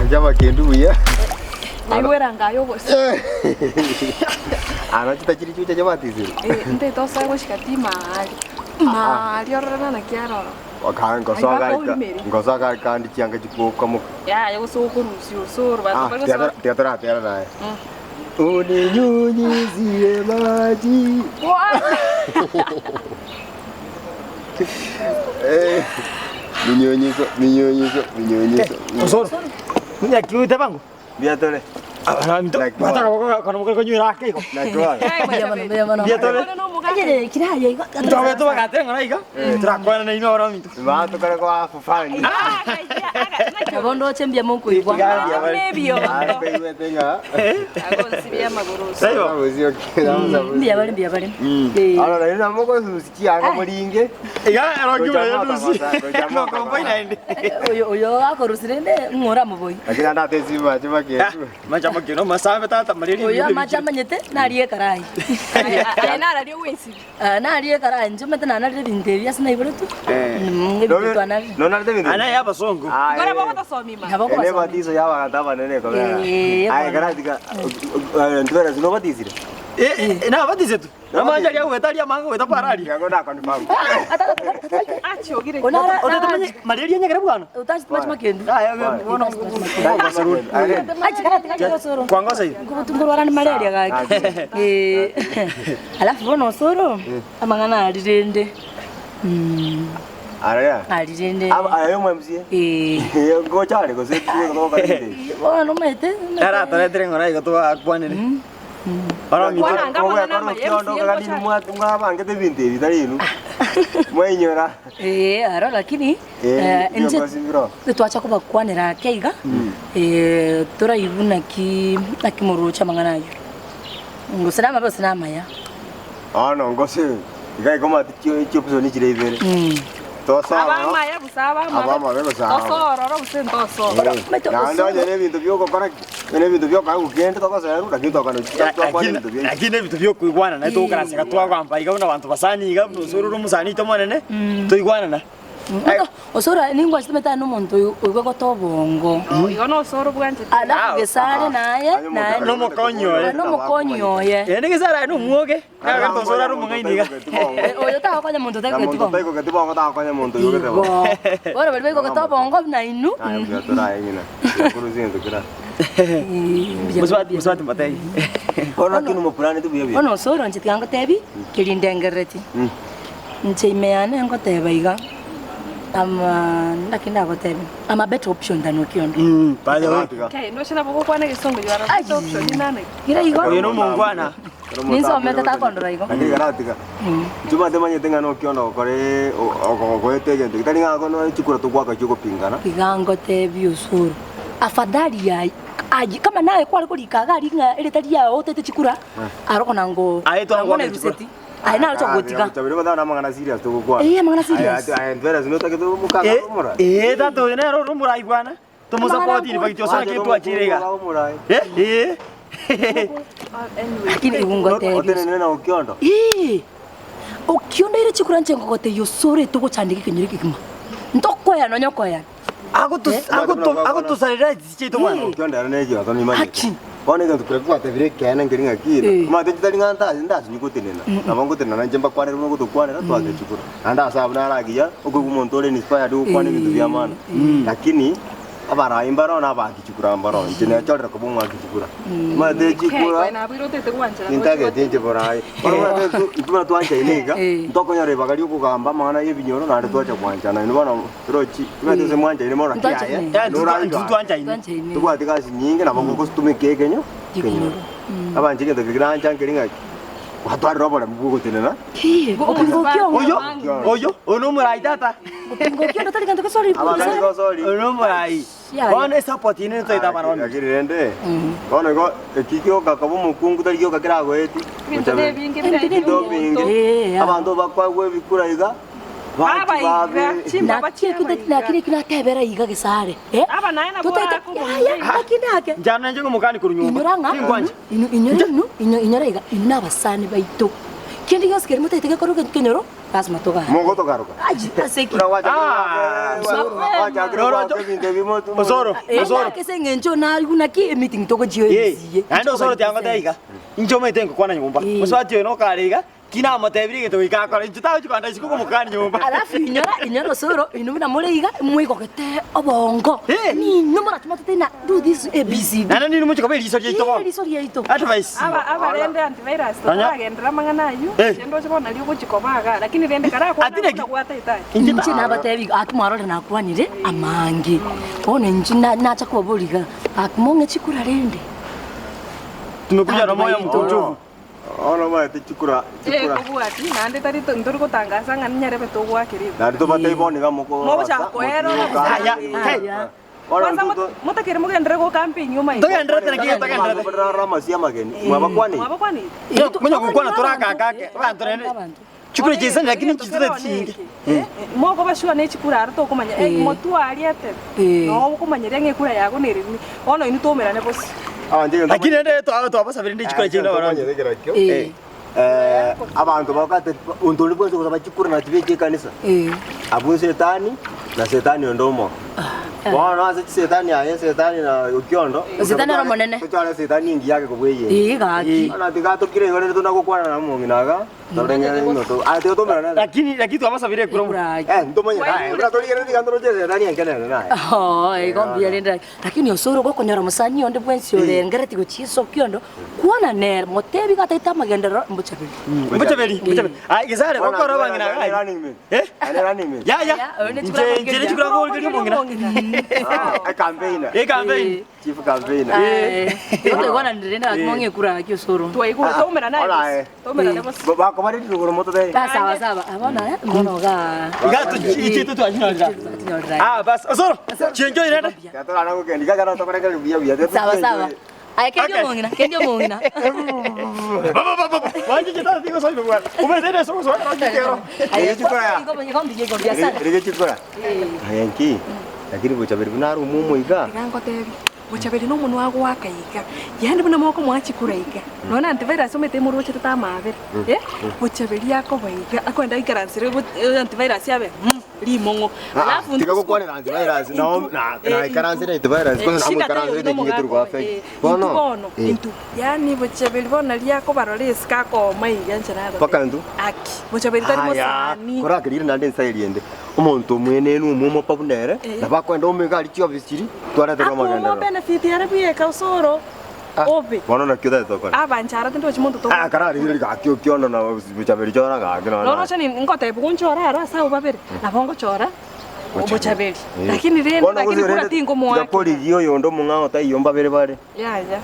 Jama kendu ya. Naigwera ngayo gose. Ana chitachiri chucha chamatizire. Nte tosa gushika ti mali. Mali orana na kiaroro. Wakanga ngosaga kandi chianga chikuka mu. Ya yo sokurusi usoro ba. Teatro nae. Uninyunyizie maji. Minyonyizo. Usoro. Nya kiuta bangu. Biatore. Ana mito. Mata kana mukako nyura kiko. Najua. Biatore. Aje kiraje iko. Tawe to bagate ngora ika. Trakwana na ino ora mito. Vato kare kwa fufani. Abondo chembia mungu igwa. Nebio. Bewe tenga. Agonsibia magoroso. Saiwa. Mbia bali. Ala ina moko susikianga mulinge. Iga arojuma yedusi. Ko kombaina inde. Oyo akorusirende ngora muboi. Akina ndatezi macho ketu. Macha makino masabe tata mariri. Oyo macha manyete nariye karai. Ana radio wensi. Nariye karai njumete nanarie bintebia sina ibulutu. Ngebito anari. No narte binte. Ana yaba songo. Ngora bako tasomima. Ene batizo yaba kataba nene ko. Ai karatika. Ndwera zino batizire. Na batize tu. Namanja lya wetalia mango weta parali. Yango da confirm. Achi ogire. Onara Otetamanya mariri nyagera bwana. utachi machi makendu. Bona Achi kana soro. Kwangosa hiyo. Kubutunguru arani malaria gaki. Alafu bono soro amangana alirende. Araya. Alirende. Ayo mwamsie. Ngo chale ko se ko kalinde. Bono mete. Era tare ngora iko to akwanene. Para mito. Ko ya kono kiondo kali mwa bange te binte bitarinu. Mwenyora. Aro lakini nje tuacha kuba kwanera keiga. Tora ibuna ki nakimurucha manganayo. Ngusana mabo sana maya. No ngose. Igai koma tikyo pusoni chire ibere. Tosa. Abama ya busaba. Abama bego sa. Tosoro ro busentoso. Nando nyene bintu byoko kora. Nyene bintu byoko ugende toka sa ru lakini toka no. Lakini bintu byoko igwana na to karasi katwa kwamba iga una bantu basani iga suru rumusani to monene. To igwana na. Osora ningwa sitemeta no muntu ugo tobongo. Yo no soro bwanje. Ala gesare naye naye no mokonyo. No mokonyo ye. Ene gesara no muoge. Aga to sora rumungainiga. Oyo ta kwanya muntu ta kwetibongo. Teko ketibongo ta kwanya muntu yo ketebo. Ora bebe ko tobongo na inu. Ayo tora yengina. Kuruzinto kira. Muswati matei. Ona kinu mo plani tu bibi. Ono soro nchitianga tebi kilindengereti. Ncheimeane ngoteba iga. Ndakinda gotebe. Ama better option than okiondo. Pale Okay, no shina boko kwana gisongo yara better option ni nane. Gira igo. Oyo no mungwana. Ninso mete ta kondora igo. Ani garatika. Juma de manye tenga no kiondo kore o tege ndikitani ngako no chikura tu kwaka chuko pingana. Igango tebi usuru. Afadhali ya aji kama naye kwali kulika gari nga ile tadi ya otete chikura. Aroko nango. Aitwa ngone ruseti. Aina acho gotika. Tabiri madana mangana serious to kwa. Mangana serious. Ai ndwera zino take to mukaka rumura. Tato ene ro rumura ibwana. To support ni bakityo sana kitu achirega. Lakini ibungo tebi. Otene nena okiondo. Okiondo ile chikura nchengo gote yosore to gochandike kinyiri kikima. Ndoko ya nonyoko ya. Ako sarira zichito mwana. Okiondo arane jo to ni manje. Kone ga tukure kwa tevire kana ngeringa kire. Ma te tali nganta nda siniko tenena. Nabango tenena njemba kwane rumo to kwane na twage chukura. Anda sabu na ragia uko kumontole ni spaya do kwane vitu vya maana. Lakini abara imbaro na ba kichukura mbaro. Njene chodra ko bumwa kichukura. Ma te chukura. Na biro te kwancha. Nintage tenje borai. Ora tu ituma twancha inega. Ndoko nyore bagari uko gamba mana ye binyoro na twacha kwancha na nibona rochi. Ima te semwanja ine mora kia ya. Nora twancha ine. Tukwa tikasi nyingi na bongo kustume kekenyo. Abanje ngento kiranja ngeringa. Watwari robora mbugo tenena. Oyo ono murai tata. Ngokio ndo talikando ko sorry. Abanje ko sorry. Ono murai. One support ine to ita para ono. Kirende. Ono go kikyo kakabu mukungu talikyo kakira goeti. Bintone bingi. Abantu bakwa gwe bikura iga. Na kile kinatebera iga gesare. Aba naye na bora ko. Akinake. Jana nje ko mukani kuru nyumba. Inyora iga inabasane baito. Kendi yos keri muta iteke koruke kenyoro. Lazima toka. Mongo to karuka. Aji aseki. Wacha Osoro. Osoro. Kese ngencho na yuna ki meeting toko jiyo yisiye. Ando osoro tiango taiga. Incho mete kwana nyumba. Muswati yo no kariga. Kina matebiri geto ikakora inchuta chukanda chikuko mukani nyumba. Alafu inyora osoro inumina moleiga mwiko kete obongo. Ni numara tumate na do this ABC. Nana ni numucho kabeli iso yeito. Iso yeito. Advice. Aba rende antivirus to agendra mangana yu. Sendo chibona liyo kuchikobaga lakini rende kara kwa na kuata itai. Inchi na batebi atumaro na kwanire amangi. One inchi na chakoboliga. Akumonge chikura rende. Tumekuja na moyo mkunjufu. Ono mate chikura. Kubuati nande tari ndori kutangasa ngani nyarebe to gwakiri. Nari to batei boni gamoko. Mo cha kwero. Ya. Kwanza mutakire mugendere go camping yuma. Togendere tena kiyo togendere. Rama sia mageni. Mwabakwani. Mwabakwani. Mwenye kukwana toraka kake. Bantorene. Chukura jisani lakini chitete chingi. Moko bashua ne chikura arto kumanya motu ariate. No kumanyire ngekura yago nerimi. Ono ini tomera ne bosi. Lakini ende to abasa birinde chikura chingi baranje. Abantu bakate untoli bose kusaba chikura na tibe kanisa. Abu setani na setani ndomo. Wana ase setani aye setani na ukiondo. Setani ro monene. Tuchara setani ingi yake kubweye. Gaki. Ana tigato kire ngore tunakukwana na munginaga. Torengere inoto. Ate to mera. Lakini to abasa bire kuro. Ndomonya nae. Ura toligere digandoro je setani yankene nae. Oh, igombi renda. Lakini osoro go konyora musani onde bwensi ole ngere tigo chiso kiondo. Kuona ner motebi gataita magendero mbuchabeli. Mbuchabeli. Gizare okoro banginaga. Running man. Ya. Njere chikura go kiri mungina. Campaigner. Campaign. Chief campaigner. Ote gona ndenda amonge kura kyo soro. Tuai go tomera nae. Tomera ne bosi. Ba ko mari ngoro moto dai. Sawa. Abona mono ga. Gato chitu tu ajina. Bas osoro. Chenjo irenda. Gato ana ko kendi ga to kare biya. Sawa. Ay kendio mongina. Wanje cheta digo soy buwan. Umedere so kero. Ay chukura. Ngombi biasa. Rege chukura. Ayanki. Lakini buchabiri kunaru mumu iga. Gango tebi. Buchabiri no muntu wago wakaiga. Yandi buna moko mwachikura iga. Nona antivirus umete mu roche tamave. Buchabiri yako baiga. Akwenda ikaransire antivirus yabe. Limongo. Alafu ndiko kwanira antivirus na ikaransire antivirus kwa namu ikaransire kingetu kwa fake. Bono. Intu. Yani buchabiri bona lyako barole skako maiga nchana. Pakandu. Aki. Buchabiri tari mosani. Kora kirira nande nsayiriende. Umuntu mwene n'umumo pabunere nabakwenda omega ali kyo bisiri twaratera maganda. Ako benefit yarabiye ka usoro. Obe. Wana na kyo dato kwa. Abanchara tendo chimuntu to. Karari iri ga kyo kyo na buchaberi chora ga kino. No chani ngote bukunchora ara sawa babere. Nabongo chora. Buchaberi. Lakini renda lakini kura tingo mwa. Poli giyo yondo mungao ta yomba bere bare. Ya.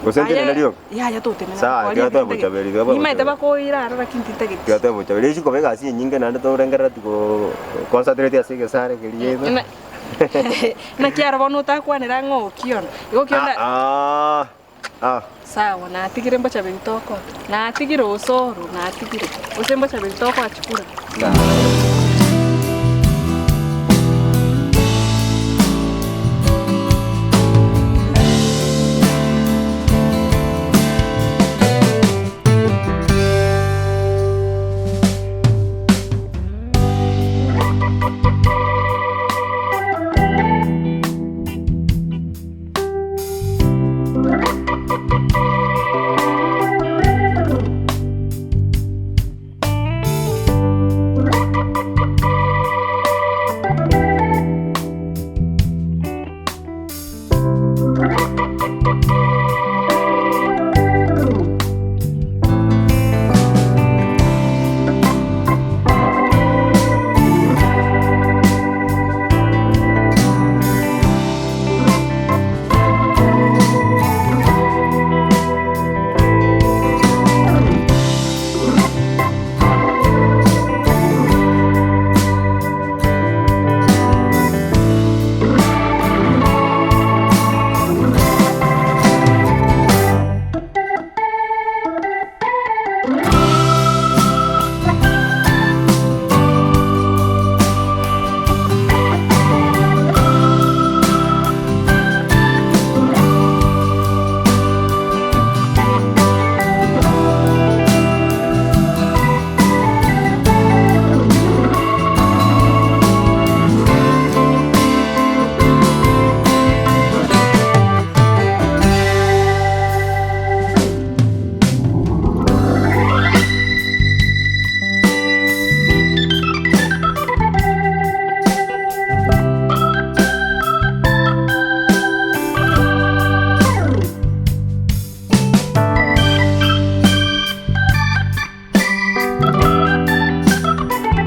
Usente na liyo. Ya tote na. Sa kyo ta buchaberi ga. Ni mai taba ko ira ara kinti tagi. Kyo ta buchaberi chiko vega asi nyinga na to rengara tiko concentrate asi ke sare ke liye. Na kiara bono ta kwanira ngo kiona. Igo kiona. Sawa na tigire mbacha bintoko. Na tigire osoro na tigire. Usembacha bintoko achukura.